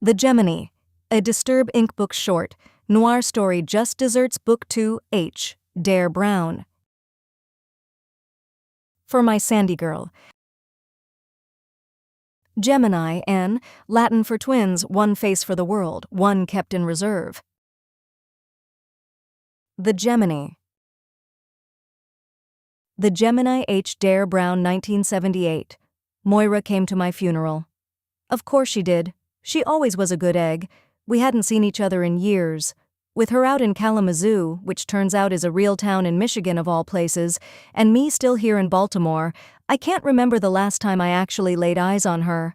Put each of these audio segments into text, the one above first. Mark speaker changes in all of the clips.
Speaker 1: The Gemini, a Disturb Inc. book short, noir story just desserts Book 2 H. Dare Brown. For my Sandy girl. Gemini, N, Latin for twins, one face for the world, one kept in reserve. The Gemini. The Gemini H. Dare Brown, 1978. Moira came to my funeral. Of course she did. She always was a good egg. We hadn't seen each other in years. With her out in Kalamazoo, which turns out is a real town in Michigan of all places, and me still here in Baltimore, I can't remember the last time I actually laid eyes on her.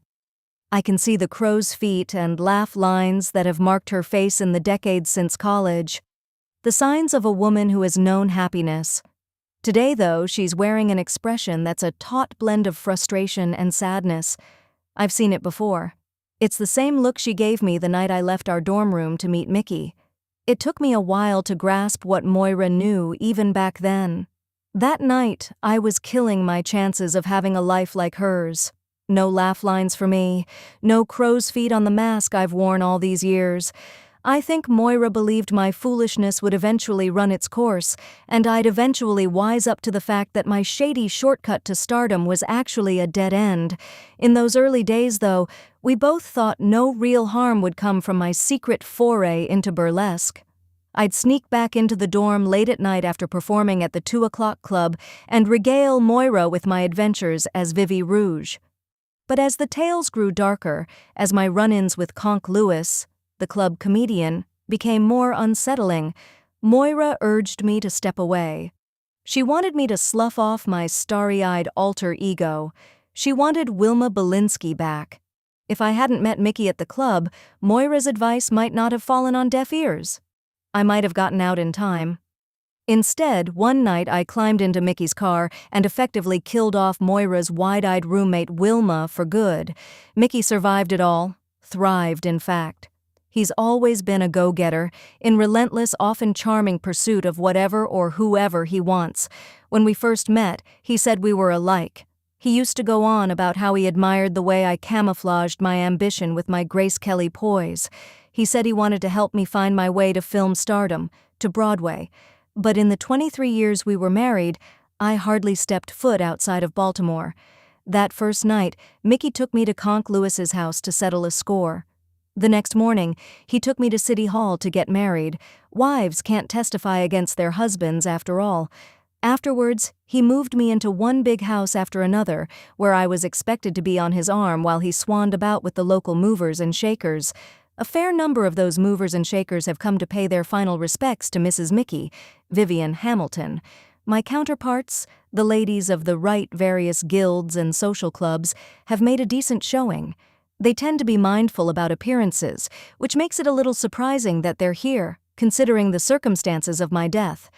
Speaker 1: I can see the crow's feet and laugh lines that have marked her face in the decades since college. The signs of a woman who has known happiness. Today, though, she's wearing an expression that's a taut blend of frustration and sadness. I've seen it before. It's the same look she gave me the night I left our dorm room to meet Mickey. It took me a while to grasp what Moira knew even back then. That night, I was killing my chances of having a life like hers. No laugh lines for me, no crow's feet on the mask I've worn all these years. I think Moira believed my foolishness would eventually run its course, and I'd eventually wise up to the fact that my shady shortcut to stardom was actually a dead end. In those early days, though, we both thought no real harm would come from my secret foray into burlesque. I'd sneak back into the dorm late at night after performing at the 2 o'clock club and regale Moira with my adventures as Vivi Rouge. But as the tales grew darker, as my run-ins with Conk Lewis, the club comedian, became more unsettling, Moira urged me to step away. She wanted me to slough off my starry-eyed alter ego. She wanted Wilma Belinsky back. If I hadn't met Mickey at the club, Moira's advice might not have fallen on deaf ears. I might have gotten out in time. Instead, one night I climbed into Mickey's car and effectively killed off Moira's wide-eyed roommate Wilma for good. Mickey survived it all, thrived in fact. He's always been a go-getter, in relentless, often charming pursuit of whatever or whoever he wants. When we first met, he said we were alike. He used to go on about how he admired the way I camouflaged my ambition with my Grace Kelly poise. He said he wanted to help me find my way to film stardom, to Broadway. But in the 23 years we were married, I hardly stepped foot outside of Baltimore. That first night, Mickey took me to Conk Lewis's house to settle a score. The next morning, he took me to City Hall to get married. Wives can't testify against their husbands, after all. Afterwards, he moved me into one big house after another, where I was expected to be on his arm while he swanned about with the local movers and shakers. A fair number of those movers and shakers have come to pay their final respects to Mrs. Mickey, Vivienne Hamilton. My counterparts, the ladies of the right various guilds and social clubs, have made a decent showing. They tend to be mindful about appearances, which makes it a little surprising that they're here, considering the circumstances of my death.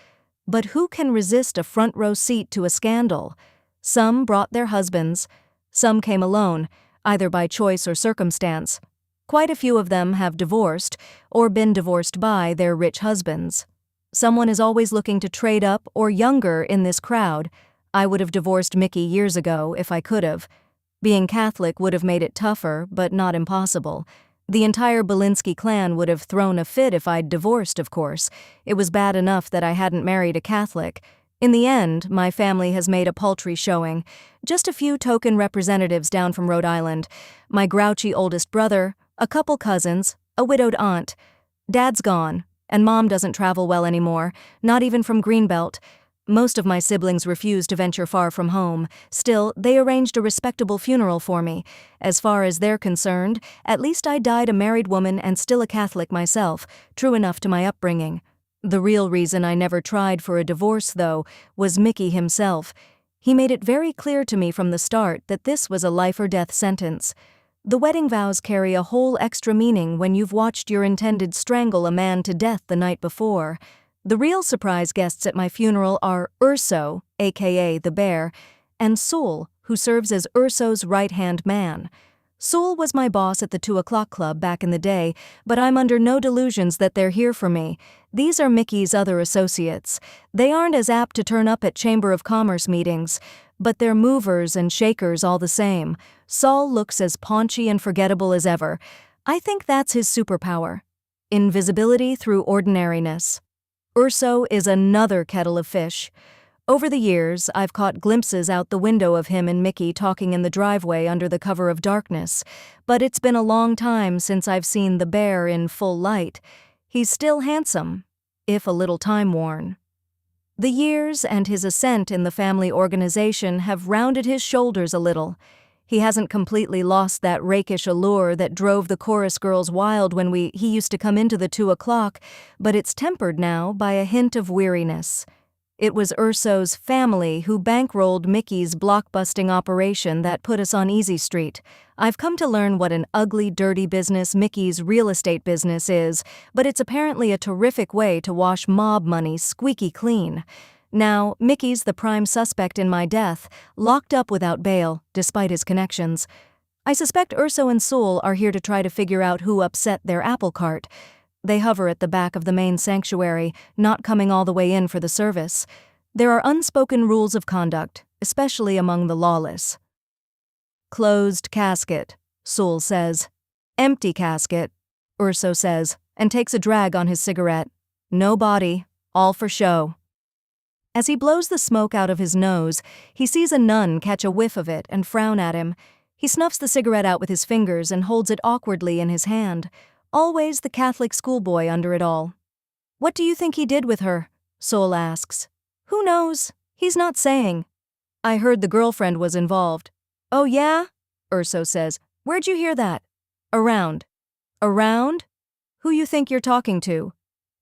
Speaker 1: But who can resist a front-row seat to a scandal? Some brought their husbands. Some came alone, either by choice or circumstance. Quite a few of them have divorced, or been divorced by their rich husbands. Someone is always looking to trade up or younger in this crowd. I would have divorced Mickey years ago if I could have. Being Catholic would have made it tougher, but not impossible. The entire Belinsky clan would have thrown a fit if I'd divorced, of course. It was bad enough that I hadn't married a Catholic. In the end, my family has made a paltry showing. Just a few token representatives down from Rhode Island. My grouchy oldest brother, a couple cousins, a widowed aunt. Dad's gone, and Mom doesn't travel well anymore, not even from Greenbelt. Most of my siblings refused to venture far from home. Still, they arranged a respectable funeral for me. As far as they're concerned, at least I died a married woman and still a Catholic myself, true enough to my upbringing. The real reason I never tried for a divorce, though, was Mickey himself. He made it very clear to me from the start that this was a life-or-death sentence. The wedding vows carry a whole extra meaning when you've watched your intended strangle a man to death the night before. The real surprise guests at my funeral are Urso, aka the bear, and Sul, who serves as Urso's right-hand man. Sul was my boss at the 2 o'clock club back in the day, but I'm under no delusions that they're here for me. These are Mickey's other associates. They aren't as apt to turn up at Chamber of Commerce meetings, but they're movers and shakers all the same. Saul looks as paunchy and forgettable as ever. I think that's his superpower. Invisibility through ordinariness. Urso is another kettle of fish. Over the years, I've caught glimpses out the window of him and Mickey talking in the driveway under the cover of darkness, but it's been a long time since I've seen the bear in full light. He's still handsome, if a little time-worn. The years and his ascent in the family organization have rounded his shoulders a little. He hasn't completely lost that rakish allure that drove the chorus girls wild when he used to come into the 2 o'clock, but it's tempered now by a hint of weariness. It was Urso's family who bankrolled Mickey's blockbusting operation that put us on Easy Street. I've come to learn what an ugly, dirty business Mickey's real estate business is, but it's apparently a terrific way to wash mob money squeaky clean. Now, Mickey's the prime suspect in my death, locked up without bail, despite his connections. I suspect Urso and Sewell are here to try to figure out who upset their apple cart. They hover at the back of the main sanctuary, not coming all the way in for the service. There are unspoken rules of conduct, especially among the lawless. Closed casket, Sewell says. Empty casket, Urso says, and takes a drag on his cigarette. No body, all for show. As he blows the smoke out of his nose, he sees a nun catch a whiff of it and frown at him. He snuffs the cigarette out with his fingers and holds it awkwardly in his hand. Always the Catholic schoolboy under it all. What do you think he did with her? Sewell asks. Who knows? He's not saying. I heard the girlfriend was involved. Oh yeah? Urso says. Where'd you hear that? Around. Around? Who you think you're talking to?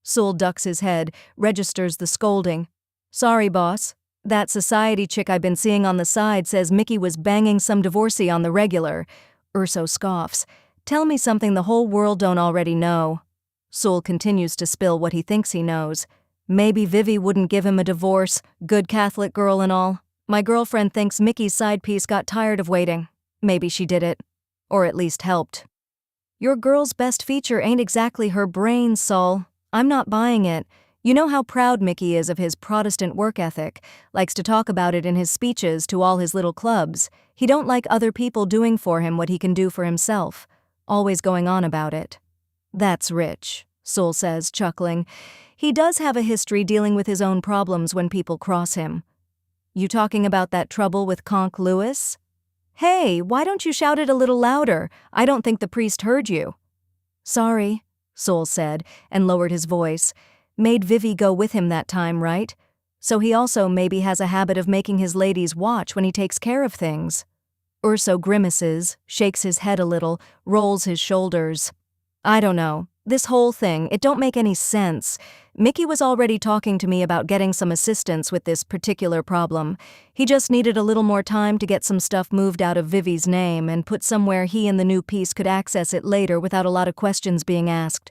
Speaker 1: Sewell ducks his head, registers the scolding. Sorry, boss. That society chick I've been seeing on the side says Mickey was banging some divorcee on the regular. Urso scoffs. Tell me something the whole world don't already know. Sewell continues to spill what he thinks he knows. Maybe Vivi wouldn't give him a divorce, good Catholic girl and all. My girlfriend thinks Mickey's side piece got tired of waiting. Maybe she did it. Or at least helped. Your girl's best feature ain't exactly her brains, Saul. I'm not buying it. You know how proud Mickey is of his Protestant work ethic, likes to talk about it in his speeches to all his little clubs. He don't like other people doing for him what he can do for himself. Always going on about it. That's rich, Sewell says, chuckling. He does have a history dealing with his own problems when people cross him. You talking about that trouble with Conk Lewis? Hey, why don't you shout it a little louder? I don't think the priest heard you. Sorry, Sewell said, and lowered his voice. Made Vivi go with him that time, right? So he also maybe has a habit of making his ladies watch when he takes care of things. Urso grimaces, shakes his head a little, rolls his shoulders. I don't know. This whole thing, it don't make any sense. Mickey was already talking to me about getting some assistance with this particular problem. He just needed a little more time to get some stuff moved out of Vivi's name and put somewhere he and the new piece could access it later without a lot of questions being asked.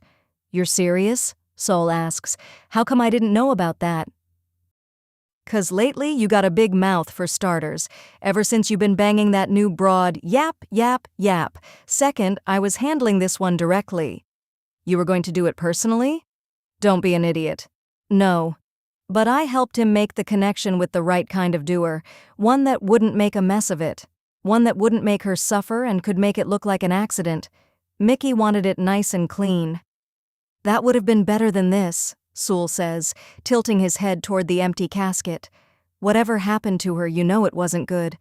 Speaker 1: You're serious? Sewell asks. How come I didn't know about that? 'Cause lately you got a big mouth for starters. Ever since you've been banging that new broad, yap, yap, yap. Second, I was handling this one directly. You were going to do it personally? Don't be an idiot. No. But I helped him make the connection with the right kind of doer, one that wouldn't make a mess of it, one that wouldn't make her suffer and could make it look like an accident. Mickey wanted it nice and clean. That would have been better than this, Sewell says, tilting his head toward the empty casket. Whatever happened to her, you know it wasn't good.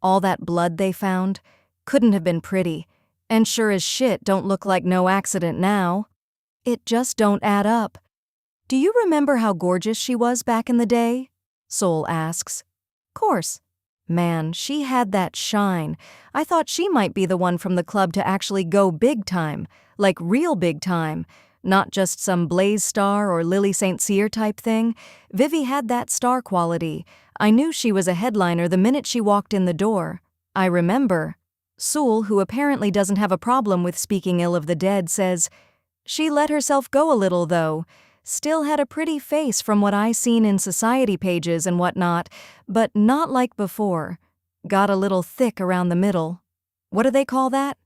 Speaker 1: All that blood they found couldn't have been pretty, and sure as shit don't look like no accident now. It just don't add up. Do you remember how gorgeous she was back in the day? Sewell asks. Course. Man, she had that shine. I thought she might be the one from the club to actually go big time, like real big time. Not just some Blaze Star or Lily St. Cyr type thing. Vivi had that star quality. I knew she was a headliner the minute she walked in the door. I remember. Sewell, who apparently doesn't have a problem with speaking ill of the dead, says, she let herself go a little, though. Still had a pretty face from what I seen in society pages and whatnot, but not like before. Got a little thick around the middle. What do they call that?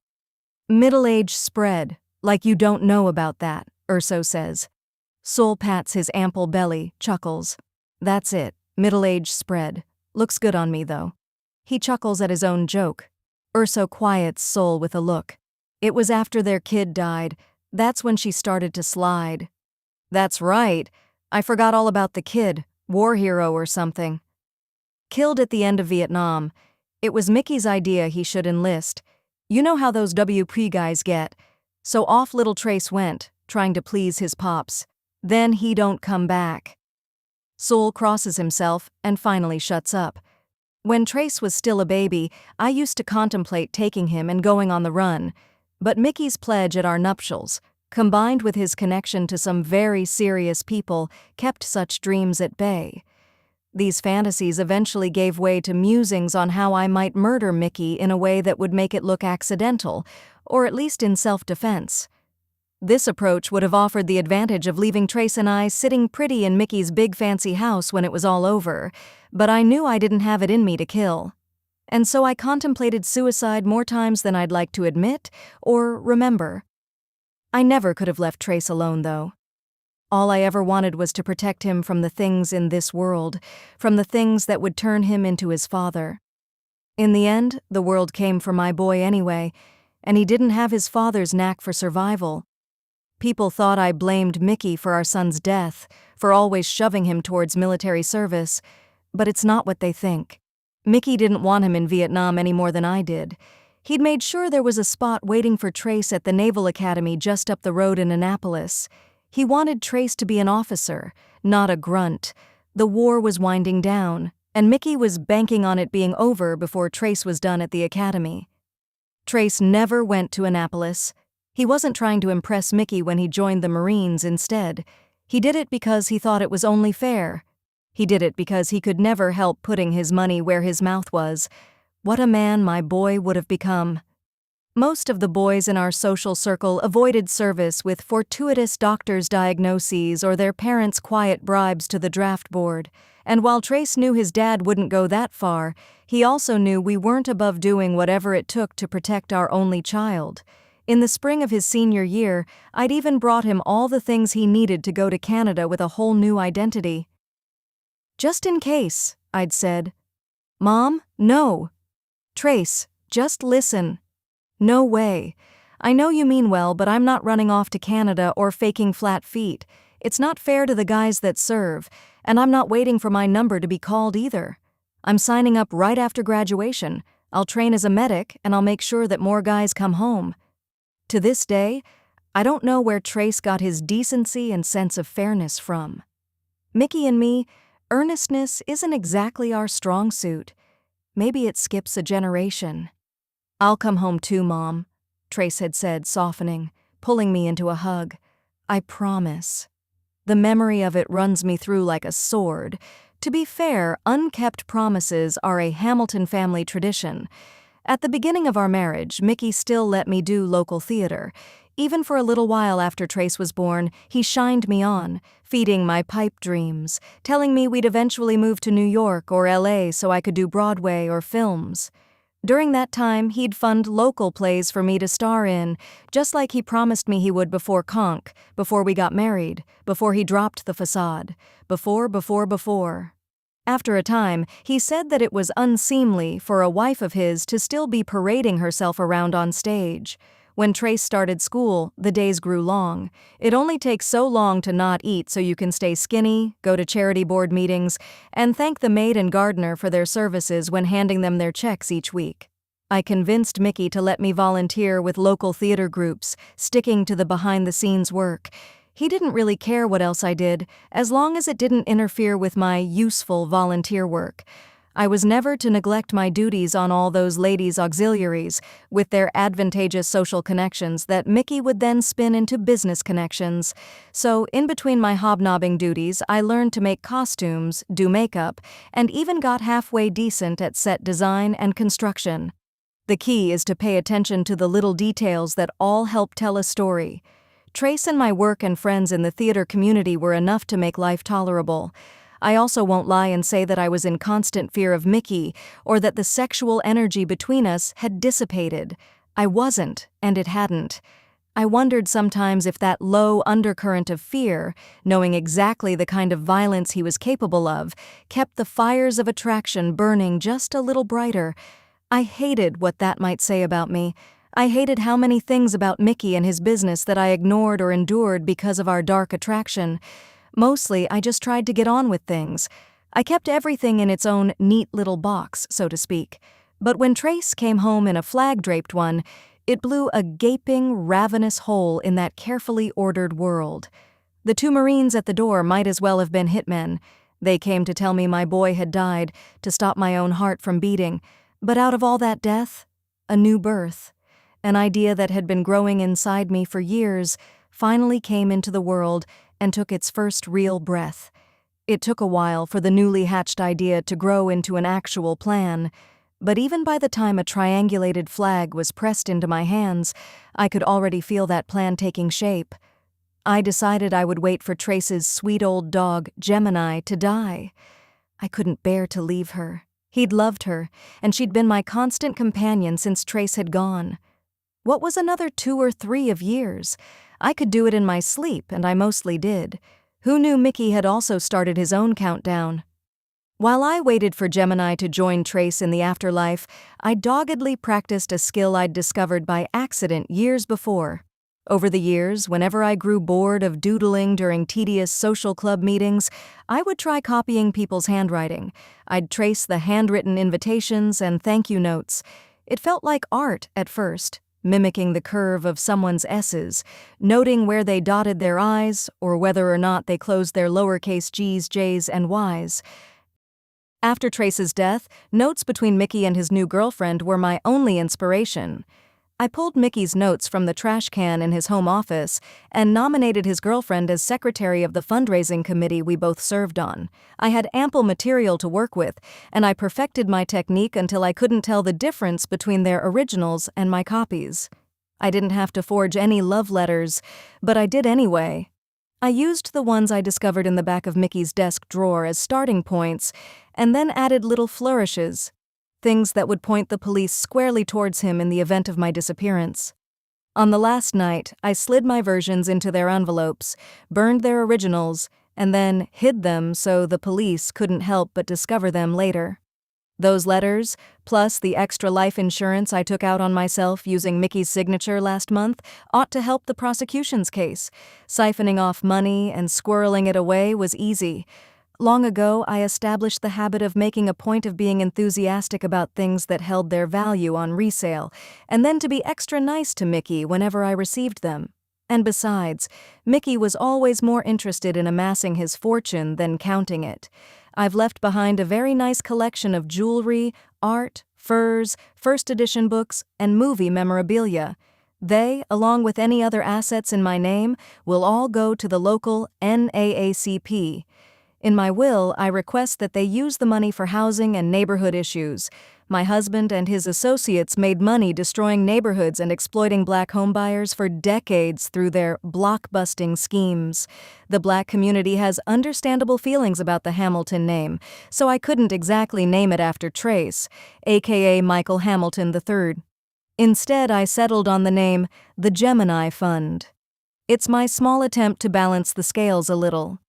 Speaker 1: Middle-age spread. Like you don't know about that, Urso says. Sewell pats his ample belly, chuckles. That's it, middle-age spread. Looks good on me, though. He chuckles at his own joke. Urso quiets Sewell with a look. It was after their kid died. That's when she started to slide. That's right. I forgot all about the kid, war hero or something. Killed at the end of Vietnam. It was Mickey's idea he should enlist. You know how those WP guys get. So off little Trace went, trying to please his pops. Then he don't come back. Soul crosses himself and finally shuts up. When Trace was still a baby, I used to contemplate taking him and going on the run. But Mickey's pledge at our nuptials, combined with his connection to some very serious people, kept such dreams at bay. These fantasies eventually gave way to musings on how I might murder Mickey in a way that would make it look accidental, or at least in self-defense. This approach would have offered the advantage of leaving Trace and I sitting pretty in Mickey's big fancy house when it was all over, but I knew I didn't have it in me to kill. And so I contemplated suicide more times than I'd like to admit or remember. I never could have left Trace alone, though. All I ever wanted was to protect him from the things in this world, from the things that would turn him into his father. In the end, the world came for my boy anyway, and he didn't have his father's knack for survival. People thought I blamed Mickey for our son's death, for always shoving him towards military service, but it's not what they think. Mickey didn't want him in Vietnam any more than I did. He'd made sure there was a spot waiting for Trace at the Naval Academy just up the road in Annapolis. He wanted Trace to be an officer, not a grunt. The war was winding down, and Mickey was banking on it being over before Trace was done at the academy. Trace never went to Annapolis. He wasn't trying to impress Mickey when he joined the Marines instead. He did it because he thought it was only fair. He did it because he could never help putting his money where his mouth was. What a man my boy would have become. Most of the boys in our social circle avoided service with fortuitous doctor's diagnoses or their parents' quiet bribes to the draft board. And while Trace knew his dad wouldn't go that far, he also knew we weren't above doing whatever it took to protect our only child. In the spring of his senior year, I'd even brought him all the things he needed to go to Canada with a whole new identity. Just in case, I'd said. Mom, no. Trace, just listen. No way. I know you mean well, but I'm not running off to Canada or faking flat feet. It's not fair to the guys that serve, and I'm not waiting for my number to be called either. I'm signing up right after graduation. I'll train as a medic, and I'll make sure that more guys come home. To this day, I don't know where Trace got his decency and sense of fairness from. Mickey and me, earnestness isn't exactly our strong suit. Maybe it skips a generation. I'll come home too, Mom, Trace had said, softening, pulling me into a hug. I promise. The memory of it runs me through like a sword. To be fair, unkept promises are a Hamilton family tradition. At the beginning of our marriage, Mickey still let me do local theater. Even for a little while after Trace was born, he shined me on, feeding my pipe dreams, telling me we'd eventually move to New York or LA so I could do Broadway or films. During that time, he'd fund local plays for me to star in, just like he promised me he would before Conch, before we got married, before he dropped the facade, before. After a time, he said that it was unseemly for a wife of his to still be parading herself around on stage. When Trace started school, the days grew long. It only takes so long to not eat so you can stay skinny, go to charity board meetings, and thank the maid and gardener for their services when handing them their checks each week. I convinced Mickey to let me volunteer with local theater groups, sticking to the behind-the-scenes work. He didn't really care what else I did, as long as it didn't interfere with my useful volunteer work. I was never to neglect my duties on all those ladies' auxiliaries, with their advantageous social connections that Mickey would then spin into business connections. So, in between my hobnobbing duties, I learned to make costumes, do makeup, and even got halfway decent at set design and construction. The key is to pay attention to the little details that all help tell a story. Trace and my work and friends in the theater community were enough to make life tolerable. I also won't lie and say that I was in constant fear of Mickey or that the sexual energy between us had dissipated. I wasn't, and it hadn't. I wondered sometimes if that low undercurrent of fear, knowing exactly the kind of violence he was capable of, kept the fires of attraction burning just a little brighter. I hated what that might say about me. I hated how many things about Mickey and his business that I ignored or endured because of our dark attraction. Mostly, I just tried to get on with things. I kept everything in its own neat little box, so to speak. But when Trace came home in a flag-draped one, it blew a gaping, ravenous hole in that carefully ordered world. The two Marines at the door might as well have been hitmen. They came to tell me my boy had died, to stop my own heart from beating. But out of all that death, a new birth. An idea that had been growing inside me for years finally came into the world and took its first real breath. It took a while for the newly hatched idea to grow into an actual plan. But even by the time a triangulated flag was pressed into my hands, I could already feel that plan taking shape. I decided I would wait for Trace's sweet old dog, Gemini, to die. I couldn't bear to leave her. He'd loved her, and she'd been my constant companion since Trace had gone. What was another 2 or 3 of years? I could do it in my sleep, and I mostly did. Who knew Mickey had also started his own countdown? While I waited for Gemini to join Trace in the afterlife, I doggedly practiced a skill I'd discovered by accident years before. Over the years, whenever I grew bored of doodling during tedious social club meetings, I would try copying people's handwriting. I'd trace the handwritten invitations and thank you notes. It felt like art at first, mimicking the curve of someone's S's, noting where they dotted their I's or whether or not they closed their lowercase g's, j's, and y's. After Trace's death, notes between Mickey and his new girlfriend were my only inspiration. I pulled Mickey's notes from the trash can in his home office and nominated his girlfriend as secretary of the fundraising committee we both served on. I had ample material to work with, and I perfected my technique until I couldn't tell the difference between their originals and my copies. I didn't have to forge any love letters, but I did anyway. I used the ones I discovered in the back of Mickey's desk drawer as starting points, and then added little flourishes. Things that would point the police squarely towards him in the event of my disappearance. On the last night, I slid my versions into their envelopes, burned their originals, and then hid them so the police couldn't help but discover them later. Those letters, plus the extra life insurance I took out on myself using Mickey's signature last month, ought to help the prosecution's case. Siphoning off money and squirreling it away was easy. Long ago, I established the habit of making a point of being enthusiastic about things that held their value on resale, and then to be extra nice to Mickey whenever I received them. And besides, Mickey was always more interested in amassing his fortune than counting it. I've left behind a very nice collection of jewelry, art, furs, first edition books, and movie memorabilia. They, along with any other assets in my name, will all go to the local NAACP. In my will, I request that they use the money for housing and neighborhood issues. My husband and his associates made money destroying neighborhoods and exploiting black homebuyers for decades through their block-busting schemes. The black community has understandable feelings about the Hamilton name, so I couldn't exactly name it after Trace, aka Michael Hamilton III. Instead, I settled on the name the Gemini Fund. It's my small attempt to balance the scales a little.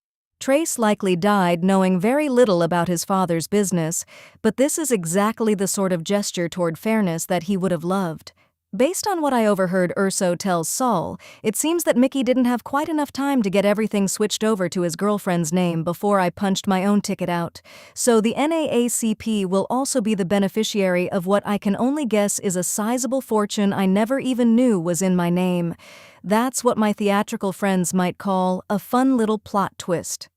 Speaker 1: Trace likely died knowing very little about his father's business, but this is exactly the sort of gesture toward fairness that he would have loved. Based on what I overheard Urso tell Saul, it seems that Mickey didn't have quite enough time to get everything switched over to his girlfriend's name before I punched my own ticket out. So the NAACP will also be the beneficiary of what I can only guess is a sizable fortune I never even knew was in my name. That's what my theatrical friends might call a fun little plot twist.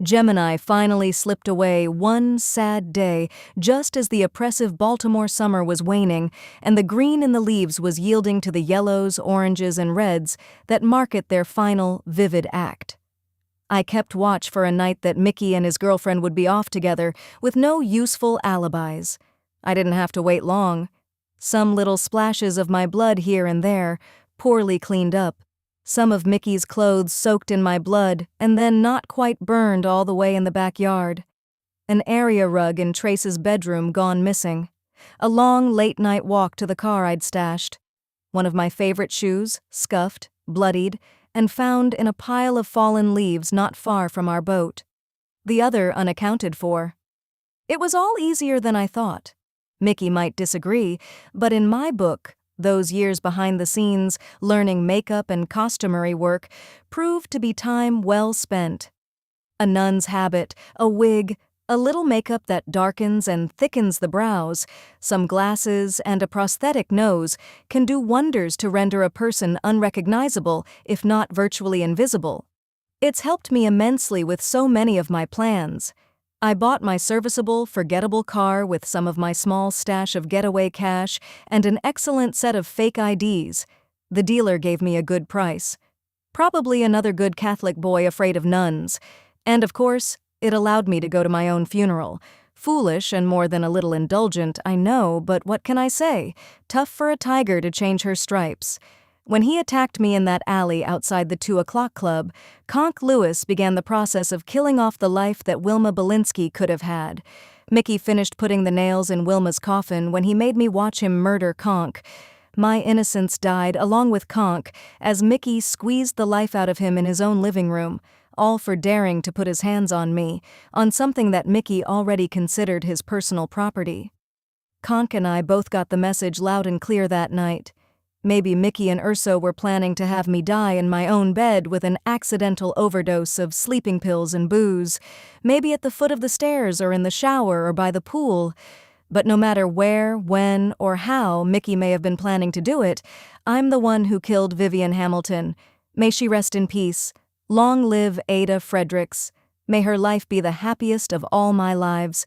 Speaker 1: Gemini finally slipped away one sad day, just as the oppressive Baltimore summer was waning and the green in the leaves was yielding to the yellows, oranges, and reds that market their final, vivid act. I kept watch for a night that Mickey and his girlfriend would be off together with no useful alibis. I didn't have to wait long. Some little splashes of my blood here and there, poorly cleaned up. Some of Mickey's clothes soaked in my blood and then not quite burned all the way in the backyard. An area rug in Trace's bedroom gone missing. A long late-night walk to the car I'd stashed. One of my favorite shoes, scuffed, bloodied, and found in a pile of fallen leaves not far from our boat. The other unaccounted for. It was all easier than I thought. Mickey might disagree, but in my book, Those years behind the scenes, learning makeup and costumery work, proved to be time well spent. A nun's habit, a wig, a little makeup that darkens and thickens the brows, some glasses, and a prosthetic nose can do wonders to render a person unrecognizable, if not virtually invisible. It's helped me immensely with so many of my plans. I bought my serviceable, forgettable car with some of my small stash of getaway cash and an excellent set of fake IDs. The dealer gave me a good price. Probably another good Catholic boy afraid of nuns. And of course, it allowed me to go to my own funeral. Foolish and more than a little indulgent, I know, but what can I say? Tough for a tiger to change her stripes. When he attacked me in that alley outside the 2 o'clock club, Conk Lewis began the process of killing off the life that Wilma Belinsky could have had. Mickey finished putting the nails in Wilma's coffin when he made me watch him murder Conk. My innocence died along with Conk as Mickey squeezed the life out of him in his own living room, all for daring to put his hands on me, on something that Mickey already considered his personal property. Conk and I both got the message loud and clear that night. Maybe Mickey and Urso were planning to have me die in my own bed with an accidental overdose of sleeping pills and booze, maybe at the foot of the stairs or in the shower or by the pool. But no matter where, when, or how Mickey may have been planning to do it, I'm the one who killed Vivienne Hamilton. May she rest in peace. Long live Ada Fredericks. May her life be the happiest of all my lives.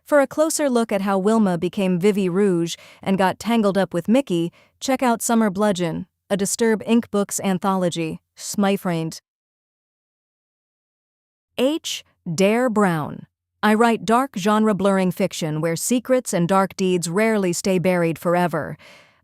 Speaker 1: For a closer look at how Wilma became Vivi Rouge and got tangled up with Mickey, check out Summer Bludgeon, a Disturb Inc. Books anthology. Smifrained. H. Dare Brown. I write dark genre-blurring fiction where secrets and dark deeds rarely stay buried forever.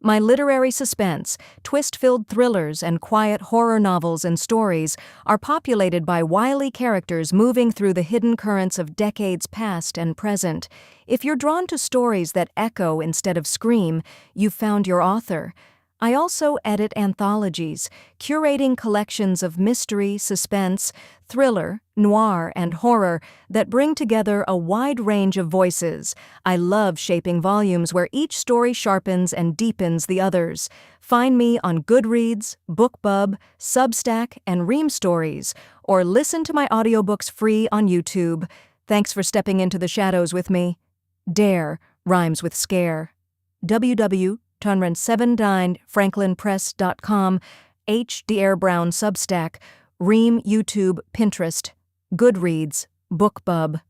Speaker 1: My literary suspense, twist-filled thrillers, and quiet horror novels and stories are populated by wily characters moving through the hidden currents of decades past and present. If you're drawn to stories that echo instead of scream, you've found your author. I also edit anthologies, curating collections of mystery, suspense, thriller, noir, and horror that bring together a wide range of voices. I love shaping volumes where each story sharpens and deepens the others. Find me on Goodreads, BookBub, Substack, and Ream Stories, or listen to my audiobooks free on YouTube. Thanks for stepping into the shadows with me. Dare rhymes with scare. www.tonran79franklinpress.com, H. Dare Brown Substack, Ream YouTube, Pinterest, Goodreads, BookBub.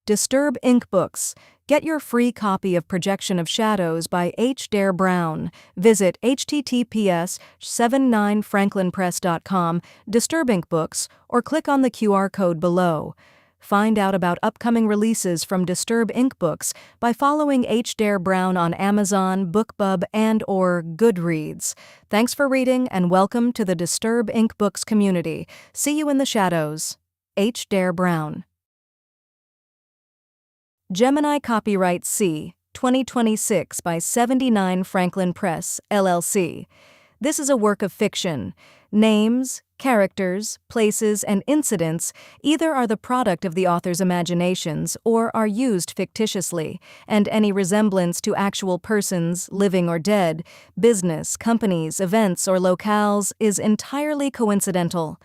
Speaker 1: Disturb Inc. Books. Get your free copy of Projection of Shadows by H. Dare Brown. Visit https://79franklinpress.com, Disturb Inc. Books, or click on the QR code below. Find out about upcoming releases from Disturb Inc. Books by following H. Dare Brown on Amazon, BookBub, and/or Goodreads. Thanks for reading and welcome to the Disturb Inc. Books community. See you in the shadows. H. Dare Brown. Gemini Copyright C. 2026 by 79 Franklin Press, LLC. This is a work of fiction. Names, characters, places, and incidents either are the product of the author's imaginations or are used fictitiously, and any resemblance to actual persons, living or dead, business, companies, events, or locales is entirely coincidental.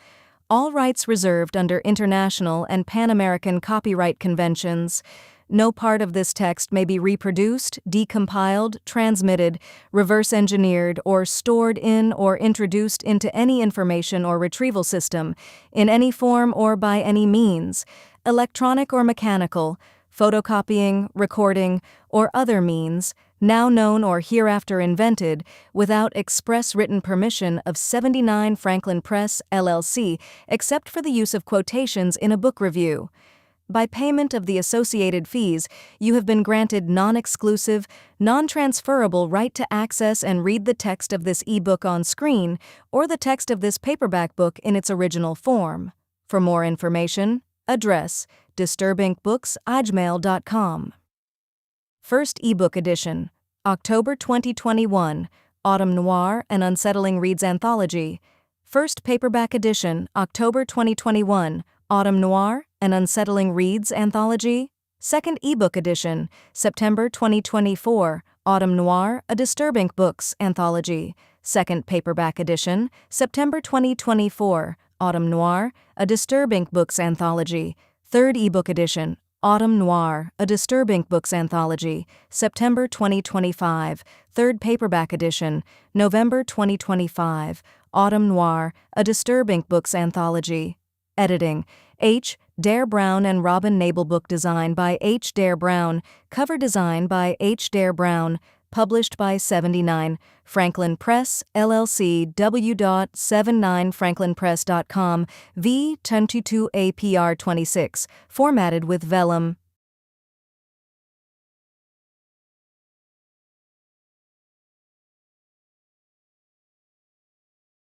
Speaker 1: All rights reserved under international and Pan-American copyright conventions. No part of this text may be reproduced, decompiled, transmitted, reverse-engineered, or stored in or introduced into any information or retrieval system, in any form or by any means, electronic or mechanical, photocopying, recording, or other means, now known or hereafter invented, without express written permission of 79 Franklin Press, LLC, except for the use of quotations in a book review. By payment of the associated fees, you have been granted non-exclusive, non-transferable right to access and read the text of this ebook on screen or the text of this paperback book in its original form. For more information, address disturbincbooks@gmail.com. First ebook edition, October 2021, Autumn Noir and Unsettling Reads Anthology. First paperback edition, October 2021, Autumn Noir and Unsettling Reads Anthology. Second ebook edition, September 2024, Autumn Noir, a Disturbing Books Anthology. Second paperback edition, September 2024. Autumn Noir, a Disturbing Books Anthology. Third ebook edition, Autumn Noir, a Disturbing Books Anthology. September 2025. Third paperback edition, November 2025. Autumn Noir, a Disturbing Books Anthology. Editing, H. Dare Brown and Robin Nabel. Book design by H. Dare Brown. Cover design by H. Dare Brown. Published by 79 Franklin Press, LLC. w.79franklinpress.com. V. 1022 APR 26. Formatted with vellum.